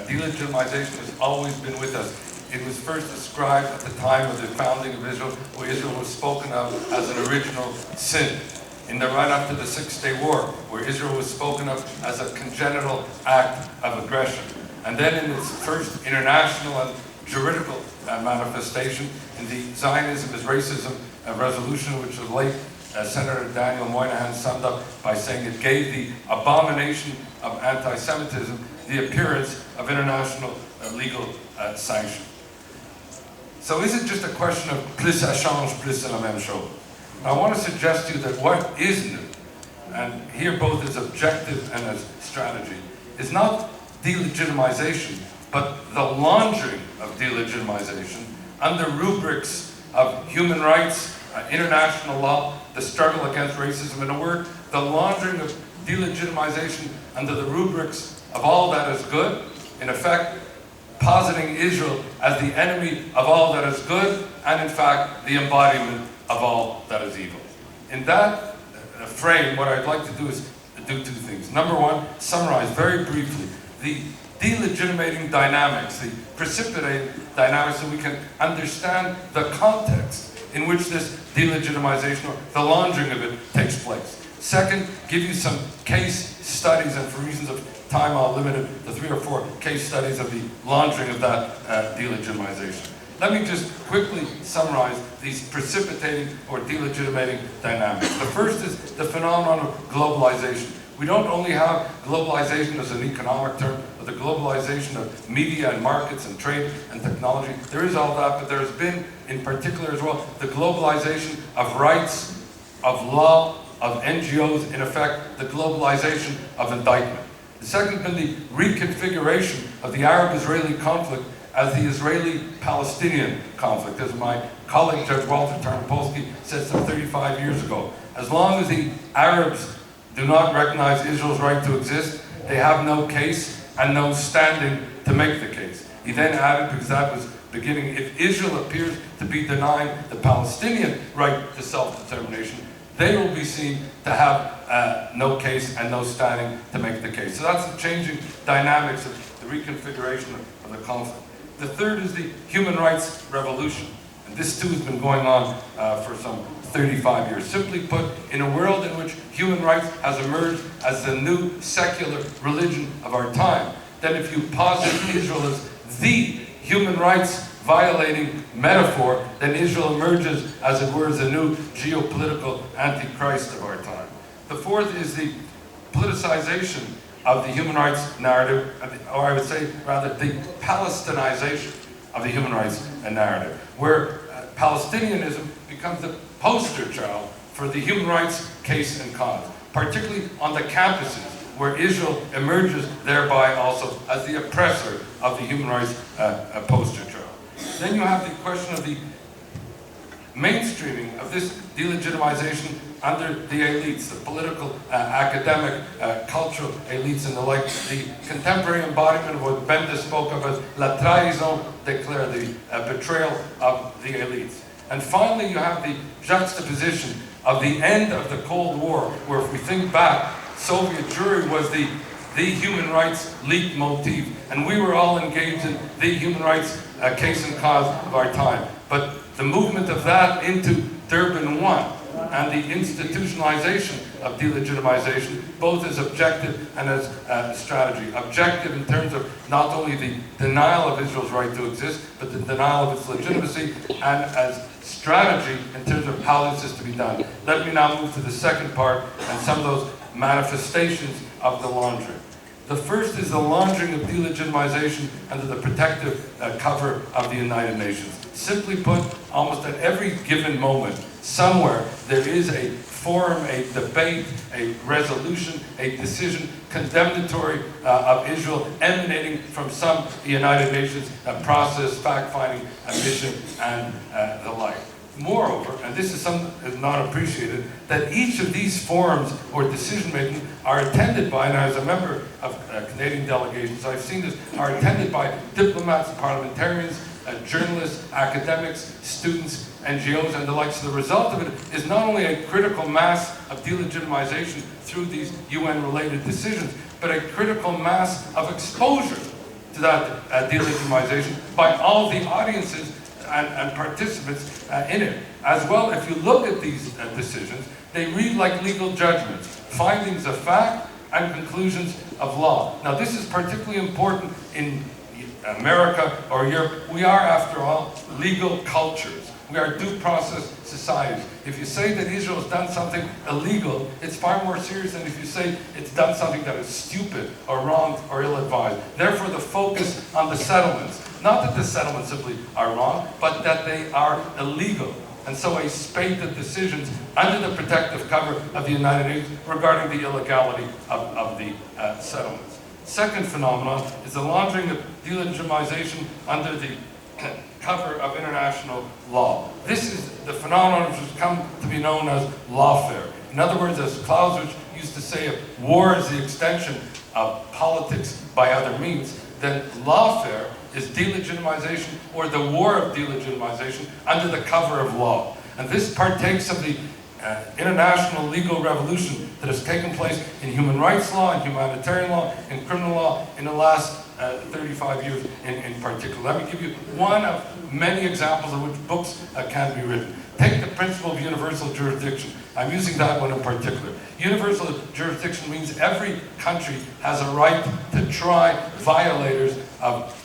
delegitimization has always been with us. It was first described at the time of the founding of Israel, where Israel was spoken of as an original sin. In the run-up to the Six-Day War, where Israel was spoken of as a congenital act of aggression. And then in its first international and juridical manifestation, in the Zionism is Racism resolution, which was late Senator Daniel Moynihan summed up by saying it gave the abomination of anti-Semitism the appearance of international legal sanction. So is it just a question of plus ça change, plus c'est la même chose? I want to suggest to you that what is new, and here both as objective and as strategy, is not delegitimization, but the laundering of delegitimization under rubrics of human rights, international law, the struggle against racism. In a word, the laundering of delegitimization under the rubrics of all that is good, in effect, positing Israel as the enemy of all that is good, and in fact, the embodiment of all that is evil. In that frame, what I'd like to do is do two things. Number one, summarize very briefly the delegitimating dynamics, the precipitating dynamics, so we can understand the context in which this delegitimization, or the laundering of it, takes place. Second, give you some case studies, and for reasons of time I'll limit it to 3 or 4 case studies of the laundering of that delegitimization. Let me just quickly summarize these precipitating or delegitimating dynamics. The first is the phenomenon of globalization. We don't only have globalization as an economic term, but the globalization of media and markets and trade and technology. There is all that, but there has been, in particular as well, the globalization of rights, of law, of NGOs, in effect, the globalization of indictment. The second has been the reconfiguration of the Arab-Israeli conflict as the Israeli-Palestinian conflict. As my colleague, Judge Walter Tarnopolsky, said some 35 years ago, as long as the Arabs do not recognize Israel's right to exist, they have no case and no standing to make the case. He then added, because that was beginning, if Israel appears to be denying the Palestinian right to self-determination, they will be seen to have no case and no standing to make the case. So that's the changing dynamics of the reconfiguration of the conflict. The third is the human rights revolution. And this too has been going on for some 35 years. Simply put, in a world in which human rights has emerged as the new secular religion of our time, then if you posit Israel as the human rights violating metaphor, then Israel emerges, as it were, as a new geopolitical antichrist of our time. The fourth is the politicization of the human rights narrative, or I would say rather the Palestinization of the human rights narrative, where Palestinianism becomes the poster child for the human rights case and cause, particularly on the campuses, where Israel emerges thereby also as the oppressor of the human rights poster child. Then you have the question of the mainstreaming of this delegitimization under the elites, the political, academic, cultural elites and the like, the contemporary embodiment of what Benda spoke of as la trahison d'éclair, the betrayal of the elites. And finally, you have the juxtaposition of the end of the Cold War, where if we think back, Soviet Jewry was the human rights leitmotif, and we were all engaged in the human rights case and cause of our time. But the movement of that into Durban 1 and the institutionalization of delegitimization, both as objective and as strategy. Objective in terms of not only the denial of Israel's right to exist, but the denial of its legitimacy, and as strategy in terms of how this is to be done. Let me now move to the second part and some of those manifestations of the laundering. The first is the laundering of delegitimization under the protective cover of the United Nations. Simply put, almost at every given moment, somewhere, there is a forum, a debate, a resolution, a decision condemnatory of Israel emanating from some United Nations process, fact-finding, mission, and the like. Moreover, and this is something that is not appreciated, that each of these forums or decision-making are attended by, and as a member of Canadian delegations, I've seen this, are attended by diplomats, parliamentarians, journalists, academics, students, NGOs, and the like. So the result of it is not only a critical mass of delegitimization through these UN-related decisions, but a critical mass of exposure to to that delegitimization by all the audiences and participants in it. As well, if you look at these decisions, they read like legal judgments, findings of fact and conclusions of law. Now, this is particularly important in America or Europe. We are, after all, legal cultures. We are due process societies. If you say that Israel has done something illegal, it's far more serious than if you say it's done something that is stupid or wrong or ill-advised. Therefore, the focus on the settlements. Not that the settlements simply are wrong, but that they are illegal. And so a spate of decisions under the protective cover of the United Nations regarding the illegality of the settlements. Second phenomenon is the laundering of delegitimization under the cover of international law. This is the phenomenon which has come to be known as lawfare. In other words, as Clausewitz used to say, if war is the extension of politics by other means, then lawfare is delegitimization or the war of delegitimization under the cover of law. And this partakes of the international legal revolution that has taken place in human rights law, in humanitarian law, in criminal law in the last 35 years in particular. Let me give you one of many examples of which books can be written. Take the principle of universal jurisdiction. I'm using that one in particular. Universal jurisdiction means every country has a right to try violators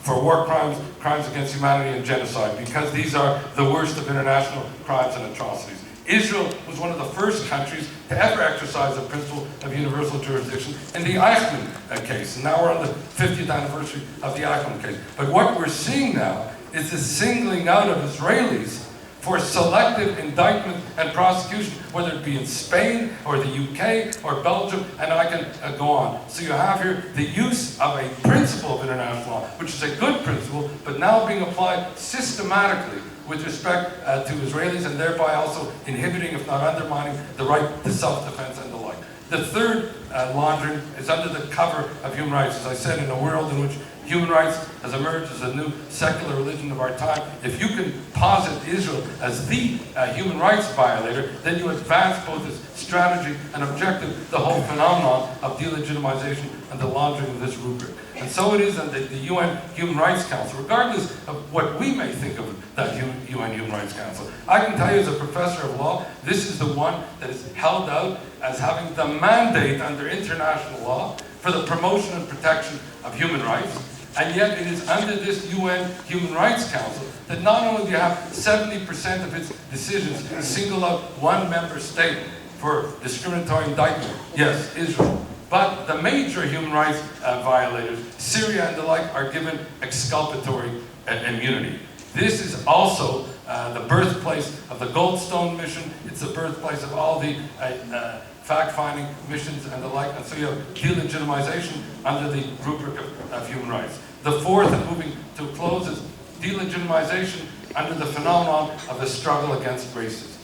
for war crimes, crimes against humanity, and genocide, because these are the worst of international crimes and atrocities. Israel was one of the first countries to ever exercise the principle of universal jurisdiction in the Eichmann case. And now we're on the 50th anniversary of the Eichmann case. But what we're seeing now is the singling out of Israelis for selective indictment and prosecution, whether it be in Spain or the UK or Belgium, and I can go on. So you have here the use of a principle of international law, which is a good principle, but now being applied systematically with respect to Israelis, and thereby also inhibiting, if not undermining, the right to self-defense and the like. The third laundering is under the cover of human rights. As I said, in a world in which human rights has emerged as a new secular religion of our time, if you can posit Israel as the human rights violator, then you advance both as strategy and objective the whole phenomenon of delegitimization and the laundering of this rubric. And so it is that the UN Human Rights Council, regardless of what we may think of that UN Human Rights Council, I can tell you as a professor of law, this is the one that is held out as having the mandate under international law for the promotion and protection of human rights. And yet it is under this UN Human Rights Council that not only do you have 70% of its decisions single out one member state for discriminatory indictment, yes, Israel, but the major human rights violators, Syria and the like, are given exculpatory immunity. This is also the birthplace of the Goldstone mission. It's the birthplace of all the fact-finding missions and the like. And so you have delegitimization under the rubric of human rights. The fourth, and moving to a close, is delegitimization under the phenomenon of the struggle against racism.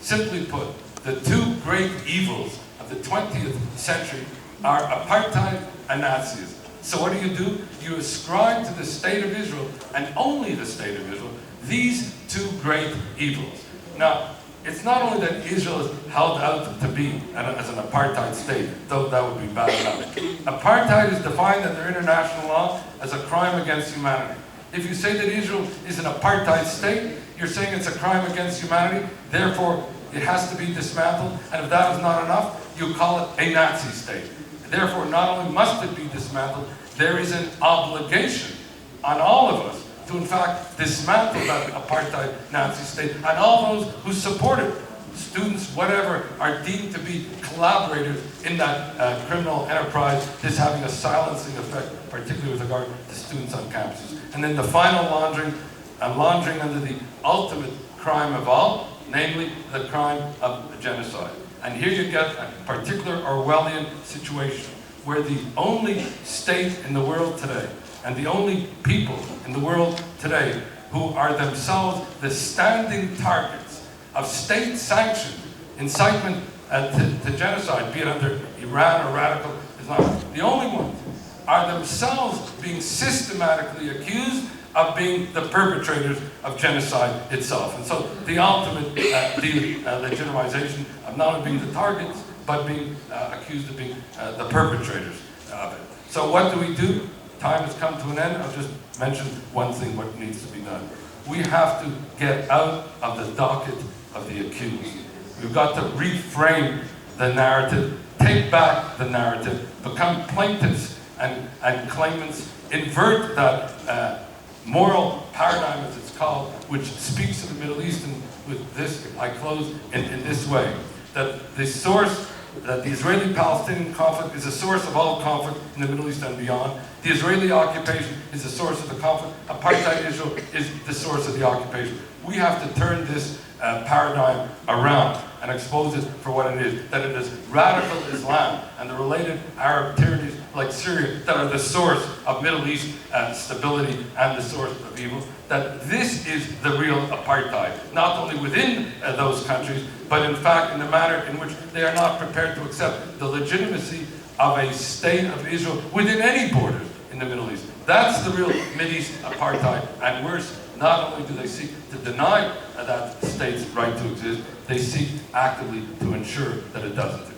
Simply put, the two great evils of the 20th century are apartheid and Nazism. So what do? You ascribe to the state of Israel, and only the state of Israel, these two great evils. Now, it's not only that Israel is held out to be as an apartheid state, though that would be bad enough. Apartheid is defined under international law as a crime against humanity. If you say that Israel is an apartheid state, you're saying it's a crime against humanity, therefore it has to be dismantled, and if that is not enough, you call it a Nazi state. Therefore, not only must it be dismantled, there is an obligation on all of us to in fact dismantle that apartheid Nazi state, and all those who support it, students, whatever, are deemed to be collaborators in that criminal enterprise. This having a silencing effect, particularly with regard to students on campuses. And then the final laundering, laundering under the ultimate crime of all, namely the crime of genocide. And here you get a particular Orwellian situation where the only state in the world today, and the only people in the world today who are themselves the standing targets of state-sanctioned incitement to genocide, be it under Iran or radical Islam, the only ones are themselves being systematically accused of being the perpetrators of genocide itself. And so the ultimate legitimization of not only being the targets, but being accused of being the perpetrators of it. So what do? time has come to an end. I'll just mention one thing, what needs to be done. We have to get out of the docket of the accused. We've got to reframe the narrative, take back the narrative, become plaintiffs and claimants, invert that moral paradigm, as it's called, which speaks to the Middle East. And with this, I close in this way, that the source, that the Israeli-Palestinian conflict is a source of all conflict in the Middle East and beyond. The Israeli occupation is the source of the conflict. Apartheid Israel is the source of the occupation. We have to turn this paradigm around and expose it for what it is, that it is radical Islam and the related Arab tyrannies like Syria that are the source of Middle East stability and the source of evil, that this is the real apartheid, not only within those countries, but in fact in the manner in which they are not prepared to accept the legitimacy of a state of Israel within any borders in the Middle East. That's the real Mideast apartheid, and worse, not only do they seek to deny that state's right to exist, they seek actively to ensure that it doesn't exist.